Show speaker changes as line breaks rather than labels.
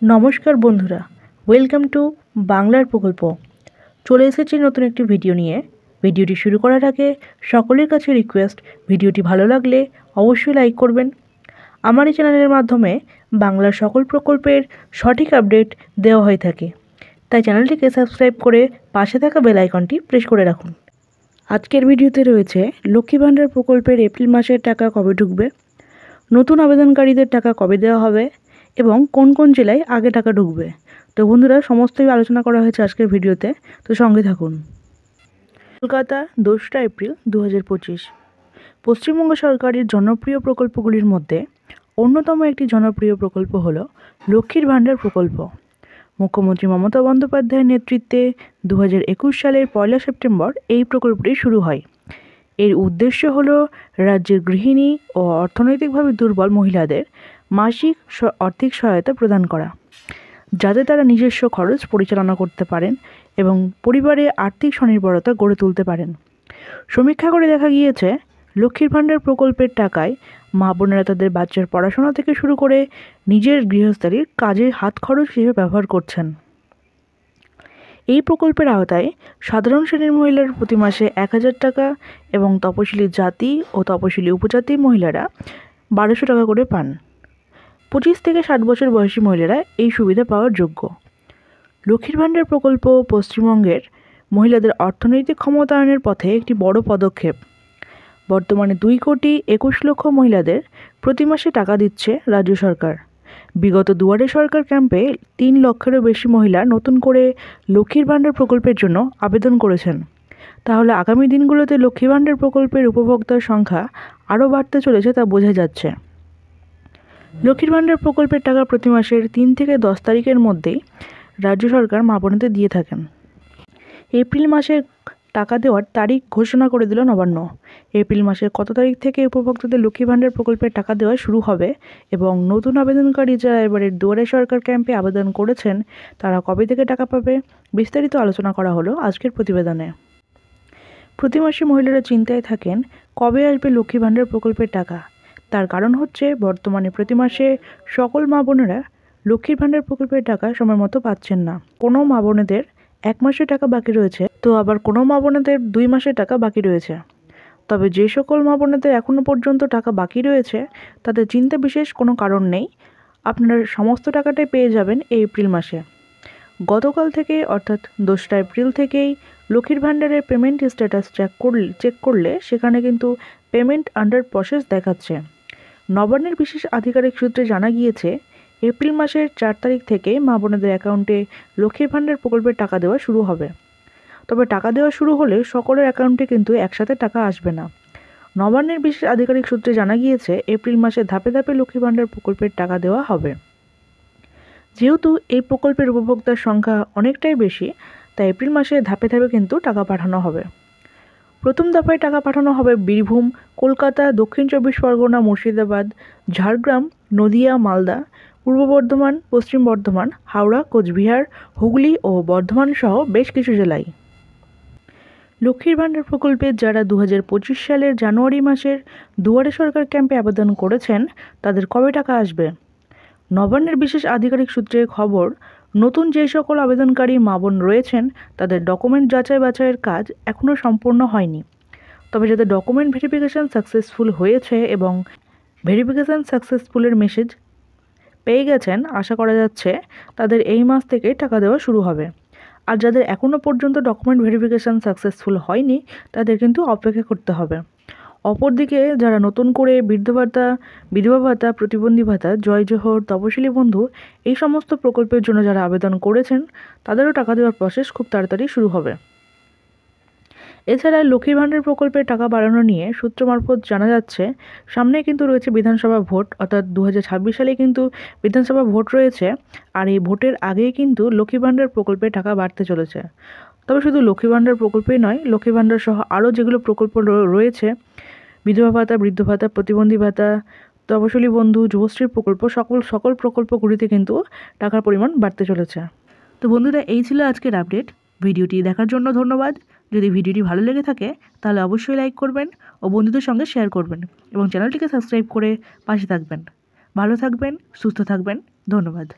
নমস্কার বন্ধুরা, welcome to বাংলার প্রকল্প। চলে এসেছি নতুন একটি ভিডিও নিয়ে। ভিডিওটি শুরু করার আগে সকলের কাছে রিকোয়েস্ট, ভিডিওটি ভালো লাগলে অবশ্যই লাইক করবেন। আমার এই চ্যানেলের মাধ্যমে বাংলার সকল প্রকল্পের সঠিক আপডেট দেওয়া হয়ে থাকে, তাই চ্যানেলটিকে সাবস্ক্রাইব করে পাশে থাকা বেল আইকনটি প্রেস করে রাখুন। আজকের ভিডিওতে রয়েছে লক্ষ্মী ভাণ্ডার প্রকল্পের এপ্রিল মাসের টাকা কবে ঢুকবে, নতুন আবেদনকারীদের টাকা কবে দেওয়া হবে এবং কোন কোন জেলায় আগে টাকা ঢুকবে। তো বন্ধুরা, সমস্তই আলোচনা করা হয়েছে আজকের ভিডিওতে, তো সঙ্গে থাকুন। কলকাতা 2রা এপ্রিল 2025। পশ্চিমবঙ্গ সরকারের জনপ্রিয় প্রকল্পগুলির মধ্যে অন্যতম একটি জনপ্রিয় প্রকল্প হল লক্ষ্মীর ভাণ্ডার প্রকল্প। মুখ্যমন্ত্রী মমতা বন্দ্যোপাধ্যায়ের নেতৃত্বে 2021 সালের 1 সেপ্টেম্বর এই প্রকল্পটি শুরু হয়। এর উদ্দেশ্য হল রাজ্যের গৃহিণী ও অর্থনৈতিকভাবে দুর্বল মহিলাদের মাসিক আর্থিক সহায়তা প্রদান করা, যাতে তারা নিজস্ব খরচ পরিচালনা করতে পারেন এবং পরিবারে আর্থিক স্বনির্ভরতা গড়ে তুলতে পারেন। সমীক্ষা করে দেখা গিয়েছে, লক্ষ্মীর ভাণ্ডার প্রকল্পের টাকায় মা বোনেরা তাদের বাচ্চার পড়াশোনা থেকে শুরু করে নিজের গৃহস্থালির কাজে হাত খরচ হিসেবে ব্যবহার করছেন। এই প্রকল্পের আওতায় সাধারণ শ্রেণীর মহিলারা প্রতি মাসে 1000 টাকা এবং তপশিলি জাতি ও তপশিলি উপজাতির মহিলারা 1200 টাকা করে পান। 25 থেকে 60 বছর বয়সী মহিলারা এই সুবিধা পাওয়ার যোগ্য। লক্ষ্মীর ভাণ্ডার প্রকল্প পশ্চিমবঙ্গের মহিলাদের অর্থনৈতিক ক্ষমতায়নের পথে একটি বড় পদক্ষেপ। বর্তমানে 2,21,00,000 মহিলাদের প্রতি মাসে টাকা দিচ্ছে রাজ্য সরকার। বিগত দুয়ারে সরকার ক্যাম্পে 3 লক্ষেরও বেশি মহিলা নতুন করে লক্ষ্মীর ভাণ্ডার প্রকল্পের জন্য আবেদন করেছেন। তাহলে আগামী দিনগুলোতে লক্ষ্মী ভাণ্ডার প্রকল্পের উপভোক্তার সংখ্যা আরও বাড়তে চলেছে তা বোঝা যাচ্ছে। লক্ষ্মীর ভাণ্ডার প্রকল্পের টাকা প্রতি মাসের 3 থেকে 10 তারিখের মধ্যেই রাজ্য সরকার মা বোনেদের দিয়ে থাকেন। এপ্রিল মাসের টাকা দেওয়ার তারিখ ঘোষণা করে দিল নবান্ন। এপ্রিল মাসের কত তারিখ থেকে উপভোক্তাদের লক্ষ্মী ভাণ্ডার প্রকল্পের টাকা দেওয়া শুরু হবে এবং নতুন আবেদনকারী যারা এবারের দুয়ারে সরকার ক্যাম্পে আবেদন করেছেন তারা কবে থেকে টাকা পাবে, বিস্তারিত আলোচনা করা হলো আজকের প্রতিবেদনে। প্রতি মাসে মহিলারা চিন্তায় থাকেন কবে আসবে লক্ষ্মী ভাণ্ডার প্রকল্পের টাকা। তার কারণ হচ্ছে, বর্তমানে প্রতি মাসে সকল মা বোনেরা লক্ষ্মীর ভাণ্ডার প্রকল্পের টাকা সময় মতো পাচ্ছেন না। কোনো মা বোনেদের 1 মাসের টাকা বাকি রয়েছে, তো আবার কোনো মা বোনেদের 2 মাসের টাকা বাকি রয়েছে। তবে যে সকল মা বোনেদের এখনও পর্যন্ত টাকা বাকি রয়েছে তাদের চিন্তা বিশেষ কোনো কারণ নেই, আপনারা সমস্ত টাকাটাই পেয়ে যাবেন এই এপ্রিল মাসে। গতকাল থেকে অর্থাৎ 2রা এপ্রিল থেকেই লক্ষ্মীর ভাণ্ডারের পেমেন্ট স্ট্যাটাস চেক করলে সেখানে কিন্তু পেমেন্ট আন্ডার প্রসেস দেখাচ্ছে। নবান্নের বিশেষ আধিকারিক সূত্রে জানা গিয়েছে, এপ্রিল মাসের 4 তারিখ থেকে মা বোনেদের অ্যাকাউন্টে লক্ষ্মীর ভাণ্ডার প্রকল্পের টাকা দেওয়া শুরু হবে। তবে টাকা দেওয়া শুরু হলে সকলের অ্যাকাউন্টে কিন্তু একসাথে টাকা আসবে না। নবান্নের বিশেষ আধিকারিক সূত্রে জানা গিয়েছে, এপ্রিল মাসে ধাপে ধাপে লক্ষ্মীর ভাণ্ডার প্রকল্পের টাকা দেওয়া হবে। যেহেতু এই প্রকল্পের উপভোক্তার সংখ্যা অনেকটাই বেশি, তাই এপ্রিল মাসে ধাপে ধাপে কিন্তু টাকা পাঠানো হবে। প্রথম দফায় টাকা পাঠানো হবে বীরভূম, কলকাতা, দক্ষিণ 24 পরগনা, মুর্শিদাবাদ, ঝাড়গ্রাম, নদিয়া, মালদা, পূর্ব বর্ধমান, পশ্চিম বর্ধমান, হাওড়া, কোচবিহার, হুগলি ও বর্ধমান সহ বেশ কিছু জেলায়। লক্ষ্মীর ভাণ্ডার প্রকল্পে যারা 2025 সালের জানুয়ারি মাসের দুয়ারে সরকার ক্যাম্পে আবেদন করেছেন তাদের কবে টাকা আসবে? নবান্নের বিশেষ আধিকারিক সূত্রে খবর, নতুন যে সকল আবেদনকারী মা বোন রয়েছেন তাদের ডকুমেন্ট যাচাই বাছাইয়ের কাজ এখনও সম্পূর্ণ হয়নি। তবে যাদের ডকুমেন্ট ভেরিফিকেশান সাকসেসফুল হয়েছে এবং ভেরিফিকেশান সাকসেসফুলের মেসেজ পেয়ে গেছেন, আশা করা যাচ্ছে তাদের এই মাস থেকে টাকা দেওয়া শুরু হবে। আর যাদের এখনও পর্যন্ত ডকুমেন্ট ভেরিফিকেশান সাকসেসফুল হয়নি তাদের কিন্তু অপেক্ষা করতে হবে। অপরদিকে যারা নতুন করে বৃদ্ধ ভাতা, বিধবা ভাতা, প্রতিবন্ধী ভাতা, জয় জোহর, তপশিলি বন্ধু এই সমস্ত প্রকল্পের জন্য যারা আবেদন করেছেন তাদেরও টাকা দেওয়ার প্রসেস খুব তাড়াতাড়ি শুরু হবে। এছাড়া লক্ষ্মীর ভাণ্ডার প্রকল্পের টাকা বাড়ানো নিয়ে সূত্র মারফত জানা যাচ্ছে, সামনে কিন্তু রয়েছে বিধানসভা ভোট, অর্থাৎ 2026 সালে কিন্তু বিধানসভা ভোট রয়েছে। আর এই ভোটের আগেই কিন্তু লক্ষ্মী ভাণ্ডার প্রকল্পের টাকা বাড়তে চলেছে। তবে শুধু লক্ষ্মী ভাণ্ডার প্রকল্পেই নয়, লক্ষ্মী ভাণ্ডার সহ আরও যেগুলো প্রকল্প রয়েছে, বিধবা ভাতা, বৃদ্ধ ভাতা, প্রতিবন্ধী ভাতা, তপশিলি বন্ধু, যুবশ্রী প্রকল্প, সকল প্রকল্পগুলিতে কিন্তু টাকার পরিমাণ বাড়তে চলেছে। তো বন্ধুরা, এই ছিল আজকের আপডেট। ভিডিওটি দেখার জন্য ধন্যবাদ। যদি ভিডিওটি ভালো লেগে থাকে তাহলে অবশ্যই লাইক করবেন ও বন্ধুদের সঙ্গে শেয়ার করবেন এবং চ্যানেলটিকে সাবস্ক্রাইব করে পাশে থাকবেন। ভালো থাকবেন, সুস্থ থাকবেন। ধন্যবাদ।